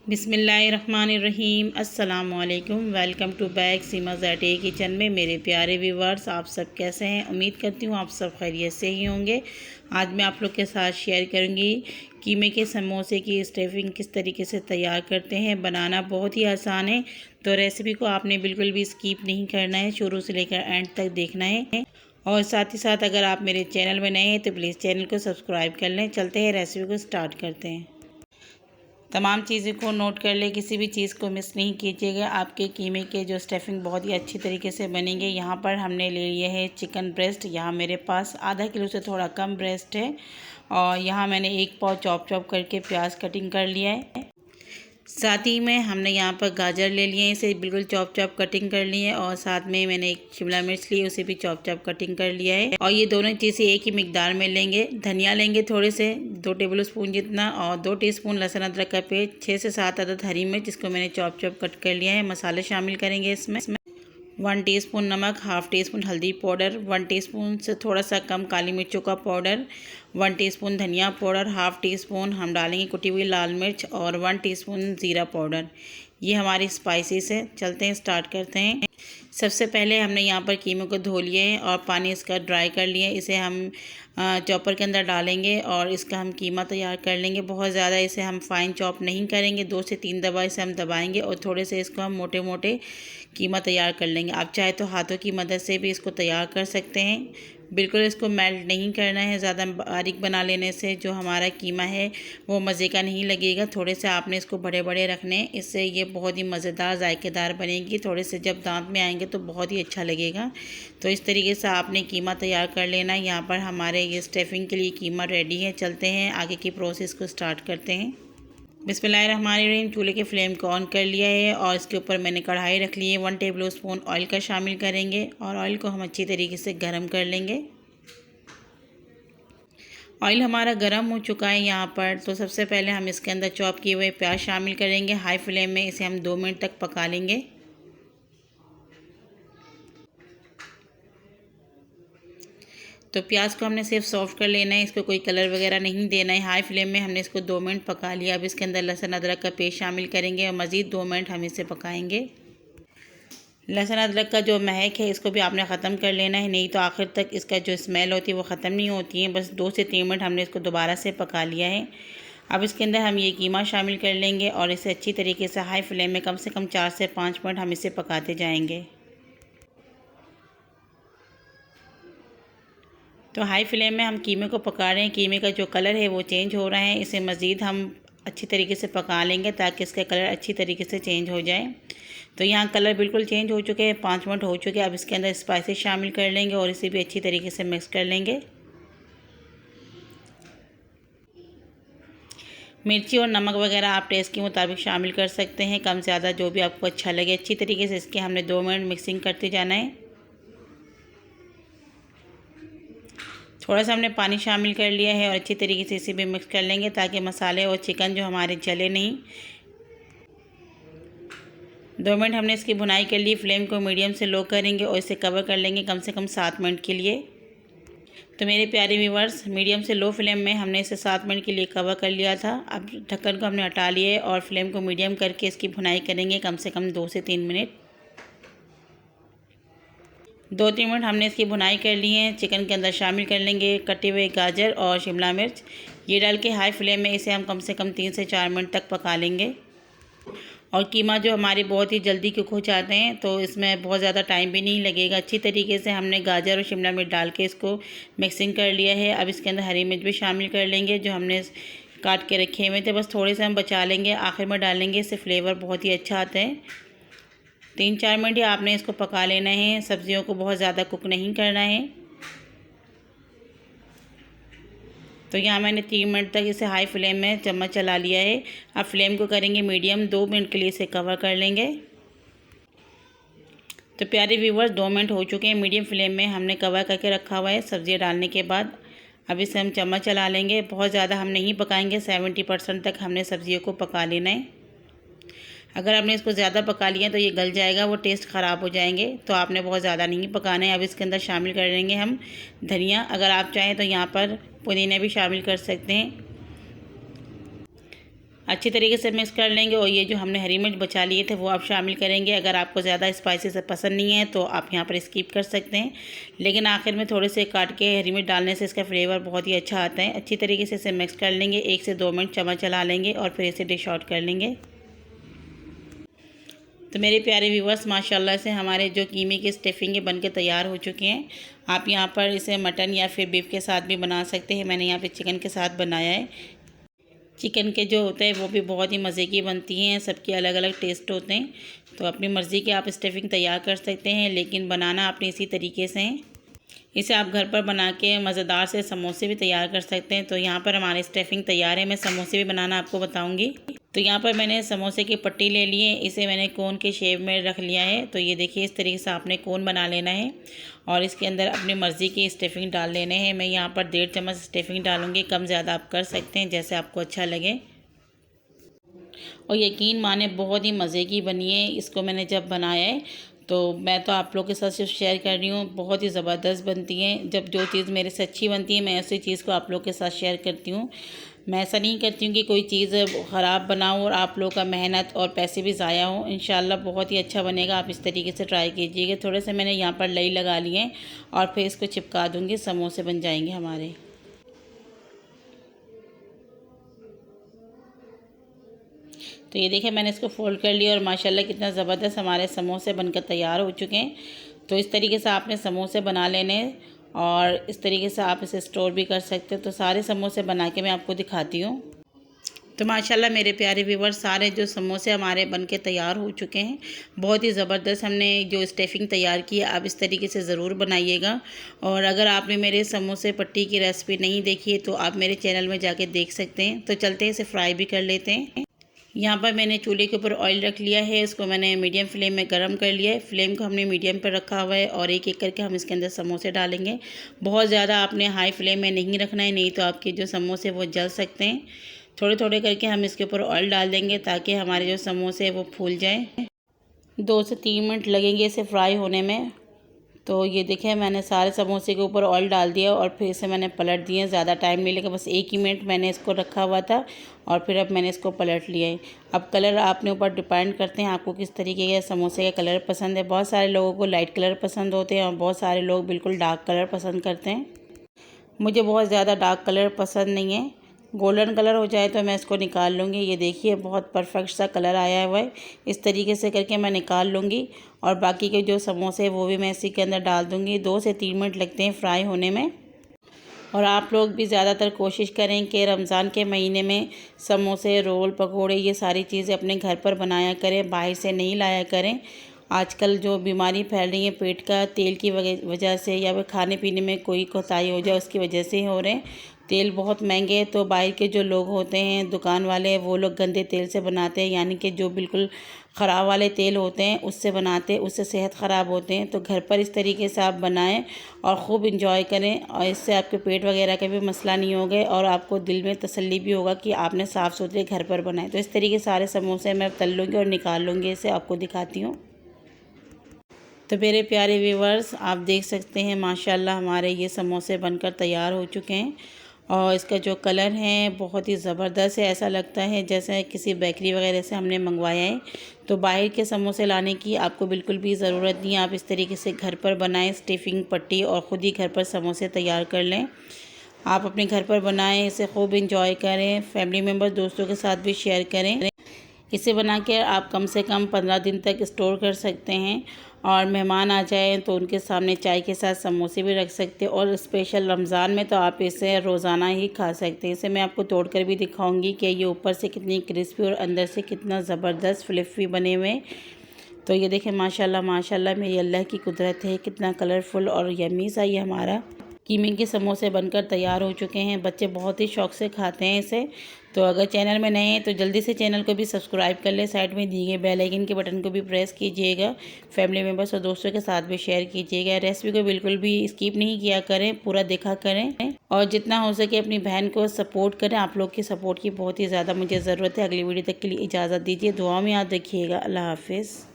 बिस्मिल्लाहिर्रहमानिर्रहीम। अस्सलामुअलैकुम। Welcome to back Seema ज़ैटे किचन में। मेरे प्यारे व्यूवर्स, आप सब कैसे हैं? उम्मीद करती हूँ आप सब खैरियत से ही होंगे। आज मैं आप लोग के साथ शेयर करूँगी कीमे के समोसे की स्टफिंग किस तरीके से तैयार करते हैं। बनाना बहुत ही आसान है, तो रेसिपी को आपने बिल्कुल भी स्किप नहीं करना है, शुरू से लेकर एंड तक देखना है। और साथ ही साथ अगर आप मेरे चैनल में नए हैं तो प्लीज़ चैनल को सब्सक्राइब कर लें। चलते हैं, रेसिपी को स्टार्ट करते हैं। तमाम चीज़ों को नोट कर ले, किसी भी चीज़ को मिस नहीं कीजिएगा। आपके कीमे के जो स्टफिंग बहुत ही अच्छी तरीके से बनेंगे। यहाँ पर हमने ले लिए है चिकन ब्रेस्ट। यहाँ मेरे पास आधा किलो से थोड़ा कम ब्रेस्ट है। और यहाँ मैंने एक पाव चॉप करके प्याज कटिंग कर लिया है। साथ ही में हमने यहाँ पर गाजर ले लिए हैं, इसे बिल्कुल चॉप कटिंग कर ली है। और साथ में मैंने एक शिमला मिर्च ली, उसे भी चॉप कटिंग कर लिया है। और ये दोनों चीज़ें एक ही मिकदार में लेंगे। धनिया लेंगे थोड़े से 2 टेबल स्पून जितना, और 2 टीस्पून लहसुन अदरक का पेस्ट, 6 से 7 अदद हरी मिर्च जिसको मैंने चॉप कट कर लिया है। मसाले शामिल करेंगे इसमें 1 टीस्पून नमक, हाफ़ टीस्पून हल्दी पाउडर, 1 टीस्पून से थोड़ा सा कम काली मिर्चों का पाउडर, 1 टीस्पून धनिया पाउडर, हाफ़ टीस्पून हम डालेंगे कुटी हुई लाल मिर्च और 1 टीस्पून ज़ीरा पाउडर। ये हमारी स्पाइसेस है। चलते हैं, स्टार्ट करते हैं। सबसे पहले हमने यहाँ पर कीमे को धो लिए हैं और पानी इसका ड्राई कर लिए। इसे हम चॉपर के अंदर डालेंगे और इसका हम कीमा तैयार कर लेंगे। बहुत ज़्यादा इसे हम फाइन चॉप नहीं करेंगे, 2 से 3 दफ़ा इसे हम दबाएंगे और थोड़े से इसको हम मोटे मोटे कीमा तैयार कर लेंगे। आप चाहे तो हाथों की मदद से भी इसको तैयार कर सकते हैं। बिल्कुल इसको मेल्ट नहीं करना है, ज़्यादा बारीक बना लेने से जो हमारा कीमा है वो मज़े का नहीं लगेगा। थोड़े से आपने इसको बड़े बड़े रखने, इससे ये बहुत ही मज़ेदार जायकेदार बनेगी। थोड़े से जब दांत में आएंगे तो बहुत ही अच्छा लगेगा। तो इस तरीके से आपने कीमा तैयार कर लेना है। यहाँ पर हमारे ये स्टफिंग के लिए कीमा रेडी है। चलते हैं, आगे की प्रोसेस को स्टार्ट करते हैं। बिस्मिल्लाहिर्रहमानिर्रहीम। चूल्हे के फ्लेम को ऑन कर लिया है और इसके ऊपर मैंने कढ़ाई रख ली है। 1 टेबल स्पून ऑयल का शामिल करेंगे और ऑयल को हम अच्छी तरीके से गर्म कर लेंगे। ऑयल हमारा गर्म हो चुका है यहाँ पर, तो सबसे पहले हम इसके अंदर चॉप किए हुए प्याज शामिल करेंगे। हाई फ्लेम में इसे हम 2 मिनट तक पका लेंगे। तो प्याज को हमने सिर्फ सॉफ्ट कर लेना है, इसको कोई कलर वगैरह नहीं देना है। हाई फ्लेम में हमने इसको 2 मिनट पका लिया। अब इसके अंदर लहसुन अदरक का पेस्ट शामिल करेंगे और मज़ीद 2 मिनट हम इसे पकाएंगे। लहसुन अदरक का जो महक है इसको भी आपने ख़त्म कर लेना है, नहीं तो आखिर तक इसका जो स्मेल होती है वो ख़त्म नहीं होती है। बस 2 से 3 मिनट हमने इसको दोबारा से पका लिया है। अब इसके अंदर हम ये कीमा शामिल कर लेंगे और इसे अच्छी तरीके से हाई फ्लेम में कम से कम 4 से 5 मिनट हम इसे पकाते जाएंगे। तो हाई फ्लेम में हम कीमे को पका रहे हैं। कीमे का जो कलर है वो चेंज हो रहा है। इसे मज़ीद हम अच्छी तरीके से पका लेंगे ताकि इसका कलर अच्छी तरीके से चेंज हो जाए। तो यहाँ कलर बिल्कुल चेंज हो चुके हैं, 5 मिनट हो चुके हैं। अब इसके अंदर स्पाइसेस शामिल कर लेंगे और इसे भी अच्छी तरीके से मिक्स कर लेंगे। मिर्ची और नमक वगैरह आप टेस्ट के मुताबिक शामिल कर सकते हैं, कम ज़्यादा जो भी आपको अच्छा लगे। अच्छी तरीके से इसके हमने 2 मिनट मिक्सिंग करते जाना है। थोड़ा सा हमने पानी शामिल कर लिया है और अच्छी तरीके से इसे भी मिक्स कर लेंगे ताकि मसाले और चिकन जो हमारे जले नहीं। 2 मिनट हमने इसकी भुनाई कर ली। फ्लेम को मीडियम से लो करेंगे और इसे कवर कर लेंगे कम से कम 7 मिनट के लिए। तो मेरे प्यारे व्यूअर्स, मीडियम से लो फ्लेम में हमने इसे 7 मिनट के लिए कवर कर लिया था। अब ढक्कन को हमने हटा लिया है और फ्लेम को मीडियम करके इसकी भुनाई करेंगे कम से कम 2 से 3 मिनट। 2-3 मिनट हमने इसकी भुनाई कर ली है। चिकन के अंदर शामिल कर लेंगे कटे हुए गाजर और शिमला मिर्च। ये डाल के हाई फ्लेम में इसे हम कम से कम 3 से 4 मिनट तक पका लेंगे। और कीमा जो हमारे बहुत ही जल्दी कुक हो जाते हैं, तो इसमें बहुत ज़्यादा टाइम भी नहीं लगेगा। अच्छी तरीके से हमने गाजर और शिमला मिर्च डाल के इसको मिक्सिंग कर लिया है। अब इसके अंदर हरी मिर्च भी शामिल कर लेंगे जो हमने काट के रखे हुए थे। बस थोड़े से हम बचा लेंगे, आखिर में डालेंगे, इससे फ्लेवर बहुत ही अच्छा आता है। 3-4 मिनट ही आपने इसको पका लेना है, सब्जियों को बहुत ज़्यादा कुक नहीं करना है। तो यहाँ मैंने 3 मिनट तक इसे हाई फ्लेम में चम्मच चला लिया है। अब फ्लेम को करेंगे मीडियम, 2 मिनट के लिए इसे कवर कर लेंगे। तो प्यारे व्यूवर्स, 2 मिनट हो चुके हैं। मीडियम फ्लेम में हमने कवर करके रखा हुआ है सब्जियाँ डालने के बाद। अब इसे हम चम्मच चला लेंगे। बहुत ज़्यादा हम नहीं पकाएंगे, 70% तक हमने सब्जियों को पका लेना है। अगर आपने इसको ज़्यादा पका लिया तो ये गल जाएगा, वो टेस्ट ख़राब हो जाएंगे। तो आपने बहुत ज़्यादा नहीं पकाना है। अब इसके अंदर शामिल कर लेंगे हम धनिया। अगर आप चाहें तो यहाँ पर पुदीना भी शामिल कर सकते हैं। अच्छी तरीके से मिक्स कर लेंगे और ये जो हमने हरी मिर्च बचा लिए थे वो आप शामिल करेंगे। अगर आपको ज़्यादा स्पाइसी से पसंद नहीं है तो आप यहाँ पर स्किप कर सकते हैं, लेकिन आखिर में थोड़े से काट के हरी मिर्च डालने से इसका फ्लेवर बहुत ही अच्छा आता है। अच्छी तरीके से इसे मिक्स कर लेंगे, 1 से 2 मिनट चम्मच चला लेंगे और फिर इसे डिश आउट कर लेंगे। तो मेरे प्यारे व्यूअर्स, माशाल्लाह से हमारे जो कीमे की स्टफिंग बन के तैयार हो चुके हैं। आप यहाँ पर इसे मटन या फिर बीफ के साथ भी बना सकते हैं। मैंने यहाँ पे चिकन के साथ बनाया है। चिकन के जो होते हैं वो भी बहुत ही मज़े की बनती हैं, सबके अलग अलग टेस्ट होते हैं। तो अपनी मर्ज़ी की आप स्टफिंग तैयार कर सकते हैं, लेकिन बनाना आपने इसी तरीके से है। इसे आप घर पर बना के मज़ेदार से समोसे भी तैयार कर सकते हैं। तो यहाँ पर हमारी स्टफिंग तैयार है, मैं समोसे भी बनाना आपको बताऊँगी। तो यहाँ पर मैंने समोसे की पट्टी ले ली है, इसे मैंने कोन के शेप में रख लिया है। तो ये देखिए, इस तरीके से आपने कोन बना लेना है और इसके अंदर अपनी मर्ज़ी की स्टफिंग डाल लेने हैं। मैं यहाँ पर 1.5 चम्मच स्टफिंग डालूँगी, कम ज़्यादा आप कर सकते हैं जैसे आपको अच्छा लगे। और यकीन माने बहुत ही मज़े की बनी है। इसको मैंने जब बनाया है तो मैं तो आप लोगों के साथ सिर्फ शेयर कर रही हूँ, बहुत ही ज़बरदस्त बनती है। जब जो चीज़ मेरे से अच्छी बनती है मैं उसी चीज़ को आप लोगों के साथ शेयर करती हूँ। मैं ऐसा नहीं करती हूँ कि कोई चीज़ ख़राब बनाऊँ और आप लोगों का मेहनत और पैसे भी ज़ाया हों। इंशाल्लाह बहुत ही अच्छा बनेगा, आप इस तरीके से ट्राई कीजिएगा। थोड़े से मैंने यहाँ पर लई लगा लिए हैं और फिर इसको चिपका दूँगी, समोसे बन जाएंगे हमारे। तो ये देखिए, मैंने इसको फोल्ड कर लिया और माशाल्लाह कितना ज़बरदस्त हमारे समोसे बनकर तैयार हो चुके हैं। तो इस तरीके से आपने समोसे बना लेने और इस तरीके से आप इसे स्टोर भी कर सकते हो। तो सारे समोसे बना के मैं आपको दिखाती हूँ। तो माशाल्लाह मेरे प्यारे व्यूअर्स, सारे जो समोसे हमारे बनके तैयार हो चुके हैं। बहुत ही ज़बरदस्त हमने जो स्टफिंग तैयार की है, आप इस तरीके से ज़रूर बनाइएगा। और अगर आपने मेरे समोसे पट्टी की रेसिपी नहीं देखी है तो आप मेरे चैनल में जाके देख सकते हैं। तो चलते हैं, इसे फ्राई भी कर लेते हैं। यहाँ पर मैंने चूल्हे के ऊपर ऑयल रख लिया है, इसको मैंने मीडियम फ्लेम में गरम कर लिया है। फ्लेम को हमने मीडियम पर रखा हुआ है और एक एक करके हम इसके अंदर समोसे डालेंगे। बहुत ज़्यादा आपने हाई फ्लेम में नहीं रखना है, नहीं तो आपके जो समोसे वो जल सकते हैं। थोड़े थोड़े करके हम इसके ऊपर ऑयल डाल देंगे ताकि हमारे जो समोसे वो फूल जाएँ। 2 से 3 मिनट लगेंगे इसे फ्राई होने में। तो ये देखिए, मैंने सारे समोसे के ऊपर ऑयल डाल दिया और फिर इसे मैंने पलट दिए। ज़्यादा टाइम नहीं लगा, बस 1 ही मिनट मैंने इसको रखा हुआ था और फिर अब मैंने इसको पलट लिया है। अब कलर आपने ऊपर डिपेंड करते हैं, आपको किस तरीके के समोसे का कलर पसंद है। बहुत सारे लोगों को लाइट कलर पसंद होते हैं और बहुत सारे लोग बिल्कुल डार्क कलर पसंद करते हैं। मुझे बहुत ज़्यादा डार्क कलर पसंद नहीं है। गोल्डन कलर हो जाए तो मैं इसको निकाल लूँगी। ये देखिए, बहुत परफेक्ट सा कलर आया हुआ है। इस तरीके से करके मैं निकाल लूँगी और बाकी के जो समोसे हैं वो भी मैं इसी के अंदर डाल दूँगी। 2 से 3 मिनट लगते हैं फ्राई होने में। और आप लोग भी ज़्यादातर कोशिश करें कि रमज़ान के महीने में समोसे, रोल, पकोड़े ये सारी चीज़ें अपने घर पर बनाया करें, बाहर से नहीं लाया करें। आजकल जो बीमारी फैल रही है पेट का, तेल की वजह से या फिर खाने पीने में कोई कोताही हो जाए उसकी वजह से हो रहे हैं। तेल बहुत महंगे हैं, तो बाहर के जो लोग होते हैं दुकान वाले, वो लोग गंदे तेल से बनाते हैं, यानी कि जो बिल्कुल ख़राब वाले तेल होते हैं उससे बनाते हैं, उससे सेहत ख़राब होते हैं। तो घर पर इस तरीके से आप बनाएं और ख़ूब इंजॉय करें और इससे आपके पेट वगैरह का भी मसला नहीं होगा और आपको दिल में तसल्ली भी होगा कि आपने साफ़ सुथरे घर पर बनाए। तो इस तरीके सारे समोसे मैं तल लूँगी और निकाल लूँगी, इसे आपको दिखाती हूँ। तो मेरे प्यारे व्यूवर्स, आप देख सकते हैं माशाल्लाह हमारे ये समोसे बनकर तैयार हो चुके हैं और इसका जो कलर है बहुत ही ज़बरदस्त है। ऐसा लगता है जैसे किसी बेकरी वगैरह से हमने मंगवाया है। तो बाहर के समोसे लाने की आपको बिल्कुल भी ज़रूरत नहीं है। आप इस तरीके से घर पर बनाएं स्टफिंग पट्टी और ख़ुद ही घर पर समोसे तैयार कर लें। आप अपने घर पर बनाएं, इसे खूब इंजॉय करें, फैमिली मेम्बर दोस्तों के साथ भी शेयर करें। इसे बना के आप कम से कम 15 दिन तक स्टोर कर सकते हैं और मेहमान आ जाएं तो उनके सामने चाय के साथ समोसे भी रख सकते हैं। और स्पेशल रमज़ान में तो आप इसे रोज़ाना ही खा सकते हैं। इसे मैं आपको तोड़कर भी दिखाऊंगी कि ये ऊपर से कितनी क्रिस्पी और अंदर से कितना ज़बरदस्त फ्लिफी बने हुए। तो ये देखें, माशाल्लाह माशाल्लाह मेरी अल्लाह की कुदरत है, कितना कलरफुल और यम्मी सा ये हमारा कीमे के समोसे बनकर तैयार हो चुके हैं। बच्चे बहुत ही शौक़ से खाते हैं इसे। तो अगर चैनल में नए हैं तो जल्दी से चैनल को भी सब्सक्राइब कर लें, साइड में दिए गए बेल आइकन के बटन को भी प्रेस कीजिएगा। फैमिली मेम्बर्स और दोस्तों के साथ भी शेयर कीजिएगा। रेसिपी को बिल्कुल भी स्किप नहीं किया करें, पूरा देखा करें और जितना हो सके अपनी बहन को सपोर्ट करें। आप लोग की सपोर्ट की बहुत ही ज़्यादा मुझे ज़रूरत है। अगली वीडियो तक के लिए इजाज़त दीजिए, दुआ में याद रखिएगा। अल्लाह हाफिज़।